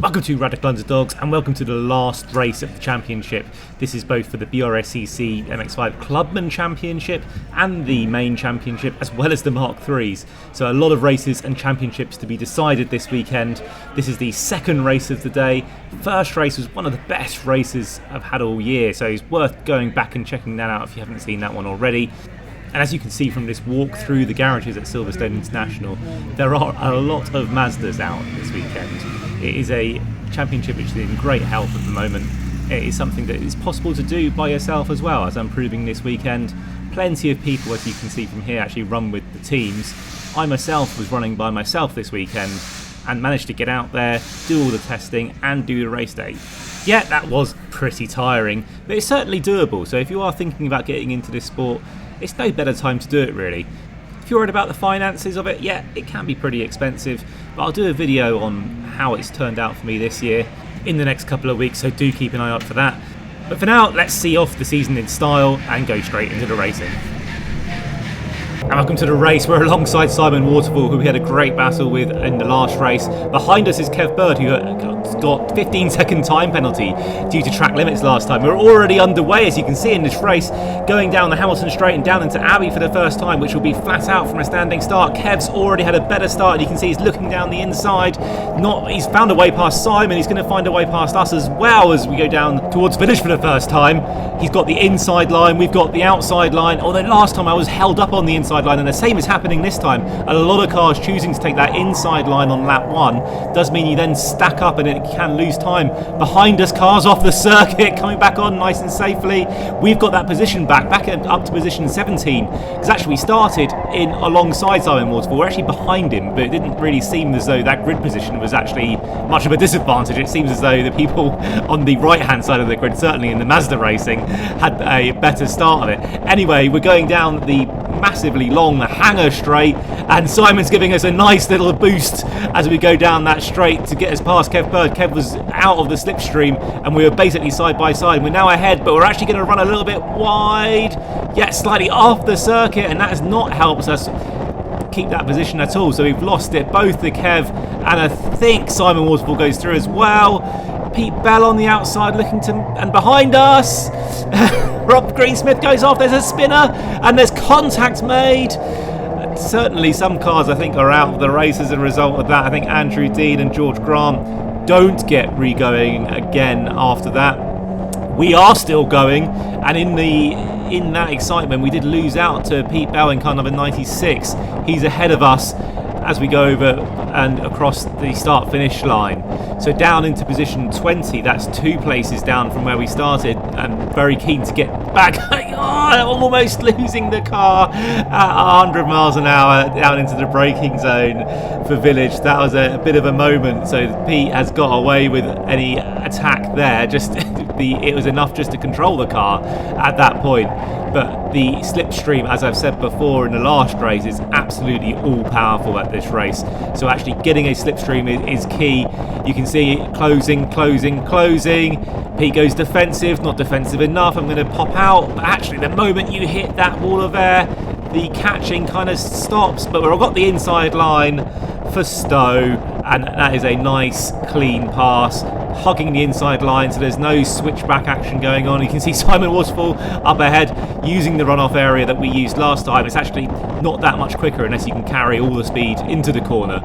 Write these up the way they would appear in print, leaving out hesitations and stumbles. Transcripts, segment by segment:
Welcome to Radical Underdogs and welcome to the last race of the championship. This is both for the BRSCC MX-5 Clubman Championship and the main championship, as well as the Mark IIIs. So a lot of races and championships to be decided this weekend. This is the second race of the day. First race was one of the best races I've had all year, so it's worth going back and checking that out if you haven't seen that one already. And as you can see from this walk through the garages at Silverstone International, there are a lot of Mazdas out this weekend. It is a championship which is in great health at the moment. It is something that is possible to do by yourself as well, as I'm proving this weekend. Plenty of people, as you can see from here, actually run with the teams. I myself was running by myself this weekend and managed to get out there, do all the testing and do the race day. Yeah, that was pretty tiring, but it's certainly doable. So if you are thinking about getting into this sport, it's no better time to do it really. If you're worried about the finances of it, yeah, it can be pretty expensive, but I'll do a video on how it's turned out for me this year in the next couple of weeks, so do keep an eye out for that. But for now, let's see off the season in style and go straight into the racing. And welcome to the race. We're alongside Simon Waterfall, who we had a great battle with in the last race. Behind us is Kev Bird, who got 15-second time penalty due to track limits last time. We're already underway, as you can see in this race, going down the Hamilton Straight and down into Abbey for the first time, which will be flat out from a standing start. Kev's already had a better start, and you can see he's looking down the inside. He's found a way past Simon. He's going to find a way past us as well as we go down towards finish for the first time. He's got the inside line, we've got the outside line, although last time I was held up on the inside line, and the same is happening this time. A lot of cars choosing to take that inside line on lap 1 does mean you then stack up and it can lose time. Behind us, cars off the circuit, coming back on nice and safely. We've got that position back up to position 17, because actually we started in alongside Simon Waterfall. We're actually behind him, but it didn't really seem as though that grid position was actually much of a disadvantage. It seems as though the people on the right hand side of the grid, certainly in the Mazda racing, had a better start of it. Anyway, we're going down the massively long hanger straight, and Simon's giving us a nice little boost as we go down that straight to get us past Kev Bird. Kev was out of the slipstream and we were basically side by side. We're now ahead, but we're actually going to run a little bit wide, yet slightly off the circuit, and that has not helped us keep that position at all. So we've lost it, both the Kev and I think Simon Waterfall goes through as well. Pete Bell on the outside looking to, and behind us Rob Greensmith goes off. There's a spinner and there's contact made. Certainly some cars I think are out of the race as a result of that. I think Andrew Dean and George Grant don't get re-going again after that. We are still going, and in that excitement we did lose out to Pete Bell in car number 96. He's ahead of us as we go over and across the start finish line. So down into position 20, that's 2 places down from where we started, and very keen to get back. Almost losing the car at 100 miles an hour down into the braking zone for Village. That was a bit of a moment, so Pete has got away with any attack there. It was enough just to control the car at that point. But the slipstream, as I've said before in the last race, is absolutely all-powerful at this race. So actually getting a slipstream is key. You can see closing. Pete goes defensive, not defensive enough. I'm going to pop out. But actually, the moment you hit that wall of air, the catching kind of stops. But we've got the inside line for Stowe, and that is a nice, clean pass, hugging the inside line, so there's no switchback action going on. You can see Simon Waterfall up ahead using the runoff area that we used last time. It's actually not that much quicker unless you can carry all the speed into the corner.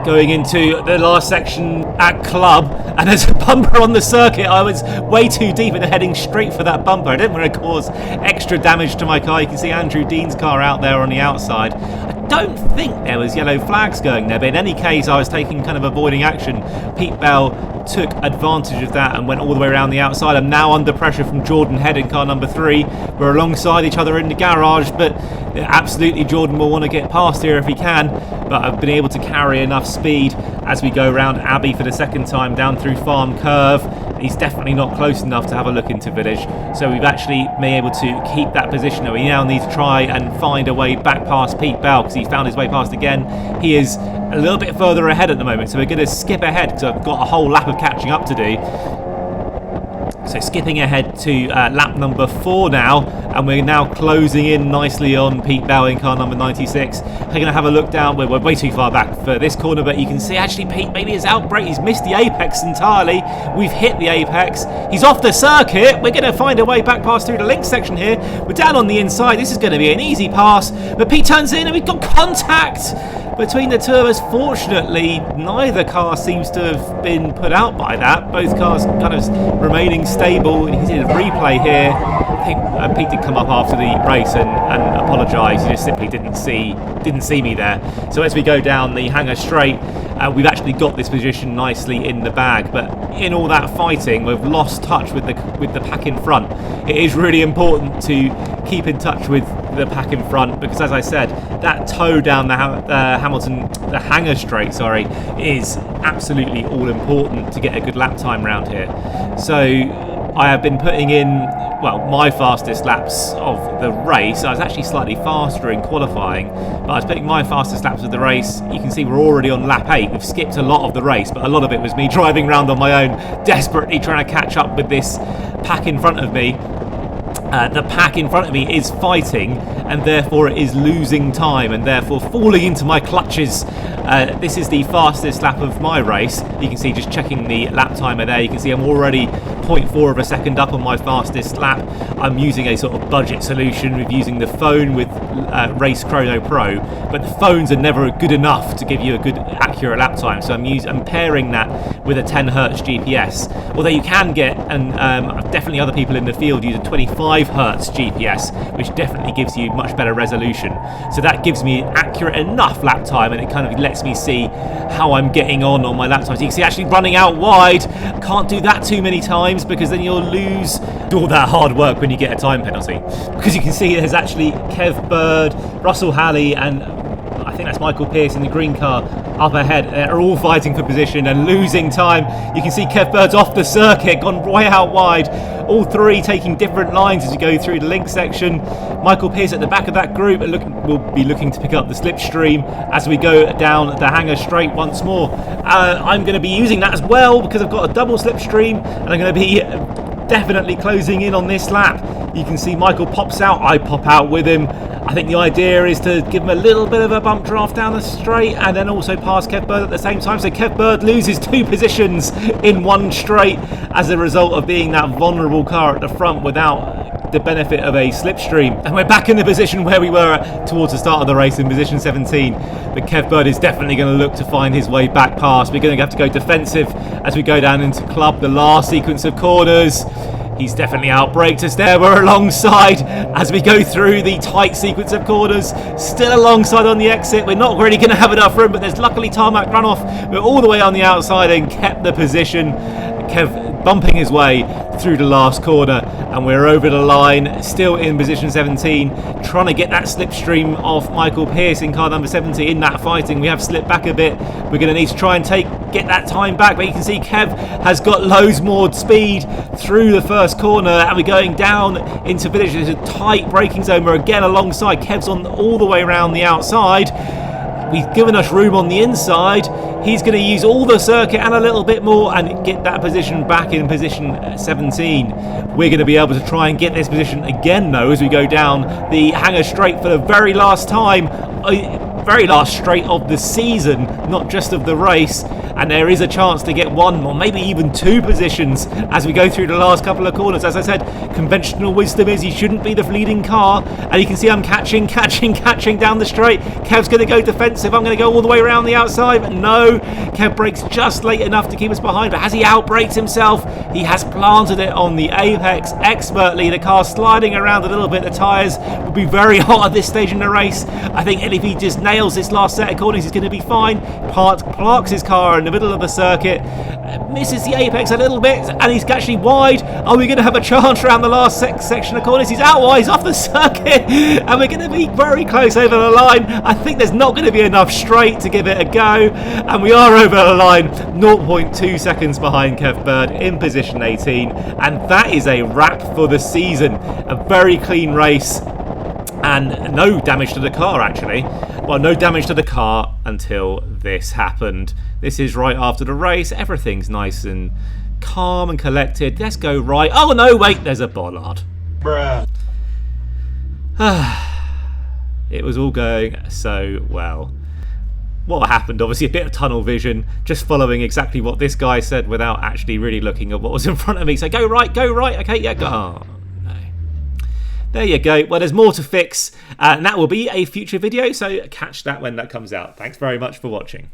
Going into the last section at Club, and there's a bumper on the circuit. I was way too deep and heading straight for that bumper. I didn't want to cause extra damage to my car. You can see Andrew Dean's car out there on the outside. I don't think there was yellow flags going there, but in any case I was taking kind of avoiding action. Pete Bell took advantage of that and went all the way around the outside. I'm now under pressure from Jordan Head in car number 3. We're alongside each other in the garage, but absolutely Jordan will want to get past here if he can, but I've been able to carry enough speed as we go around Abbey for the second time down through Farm Curve. He's definitely not close enough to have a look into Village, so we've actually been able to keep that position. We now need to try and find a way back past Pete Bell, because he found his way past again. He is a little bit further ahead at the moment, so we're going to skip ahead because I've got a whole lap of catching up to do. So skipping ahead to lap number 4 now, and we're now closing in nicely on Pete Bell in car number 96. We're going to have a look down. We're way too far back for this corner, but you can see actually Pete maybe his outbreak. He's missed the apex entirely. We've hit the apex. He's off the circuit. We're going to find a way back past through the link section here. We're down on the inside. This is going to be an easy pass, but Pete turns in and we've got contact between the two of us. Fortunately, neither car seems to have been put out by that. Both cars kind of remaining stable. You can see the replay here. I think Pete did come up after the race and apologise. He just simply didn't see me there. So as we go down the hangar straight, we've actually got this position nicely in the bag. But in all that fighting, we've lost touch with the pack in front. It is really important to keep in touch with the pack in front, because as I said, that tow down the hangar straight, is absolutely all important to get a good lap time round here. So I have been putting in, well, my fastest laps of the race. I was actually slightly faster in qualifying, but I was putting my fastest laps of the race. You can see we're already on lap 8. We've skipped a lot of the race, but a lot of it was me driving around on my own, desperately trying to catch up with this pack in front of me. The pack in front of me is fighting, and therefore it is losing time and therefore falling into my clutches. This is the fastest lap of my race. You can see, just checking the lap timer there, you can see I'm already 0.4 of a second up on my fastest lap. I'm using a sort of budget solution with using the phone with Race Chrono Pro, but the phones are never good enough to give you a good accurate lap time, so I'm pairing that with a 10 Hz GPS. Although you can get, and definitely other people in the field use a 25 Hz GPS, which definitely gives you much better resolution. So that gives me accurate enough lap time, and it kind of lets me see how I'm getting on my lap time. So you can see actually running out wide. Can't do that too many times, because then you'll lose all that hard work when you get a time penalty. Because you can see there's actually Kev Bird, Russell Halley, and I think that's Michael Pearce in the green car up ahead. They're all fighting for position and losing time. You can see Kev Bird's off the circuit, gone way out wide. All three taking different lines as you go through the link section. Michael Pearce at the back of that group will be looking to pick up the slipstream as we go down the hangar straight once more. I'm going to be using that as well, because I've got a double slipstream, and I'm going to be definitely closing in on this lap. You can see Michael pops out, I pop out with him. I think the idea is to give him a little bit of a bump draft down the straight, and then also pass Kev Bird at the same time. So Kev Bird loses 2 positions in one straight as a result of being that vulnerable car at the front without the benefit of a slipstream. And we're back in the position where we were towards the start of the race, in position 17. But Kev Bird is definitely going to look to find his way back past. We're going to have to go defensive as we go down into club, the last sequence of corners. He's definitely outbraked us there. We're alongside as we go through the tight sequence of corners. Still alongside on the exit. We're not really going to have enough room, but there's luckily tarmac runoff. We're all the way on the outside and kept the position. Kev bumping his way through the last corner, and we're over the line, still in position 17, trying to get that slipstream off Michael Pearce in car number 70. In that fighting, we have slipped back a bit. We're going to need to try and get that time back, but you can see Kev has got loads more speed through the first corner, and we're going down into village. There's a tight braking zone. We're again alongside. Kev's on all the way around the outside. We've given us room on the inside. He's going to use all the circuit and a little bit more and get that position back in position 17. We're going to be able to try and get this position again, though, as we go down the hangar straight for the very last time. Very last straight of the season, not just of the race. And there is a chance to get 1 or maybe even 2 positions as we go through the last couple of corners. As I said, conventional wisdom is you shouldn't be the leading car, and you can see I'm catching down the straight. Kev's going to go defensive. I'm going to go all the way around the outside, but no, Kev brakes just late enough to keep us behind. But has he outbraked himself? He has planted it on the apex expertly. The car sliding around a little bit. The tyres will be very hot at this stage in the race. I think if he just nails this last set of corners, he's going to be fine. Parks his car in the middle of the circuit, misses the apex a little bit, and he's actually wide. Are we going to have a chance around the last section of corners? He's out wide, he's off the circuit, and we're going to be very close over the line. I think there's not going to be enough straight to give it a go, and we are over the line, 0.2 seconds behind Kev Bird in position 18, and that is a wrap for the season. A very clean race, and no damage to the car, actually. Well, no damage to the car until this happened. This is right after the race. Everything's nice and calm and collected. Let's go right. Oh no, wait, there's a bollard. Bruh. It was all going so well. What happened? Obviously a bit of tunnel vision, just following exactly what this guy said without actually really looking at what was in front of me. So go right, okay, yeah, go. Oh, no. There you go. Well, there's more to fix, and that will be a future video, so catch that when that comes out. Thanks very much for watching.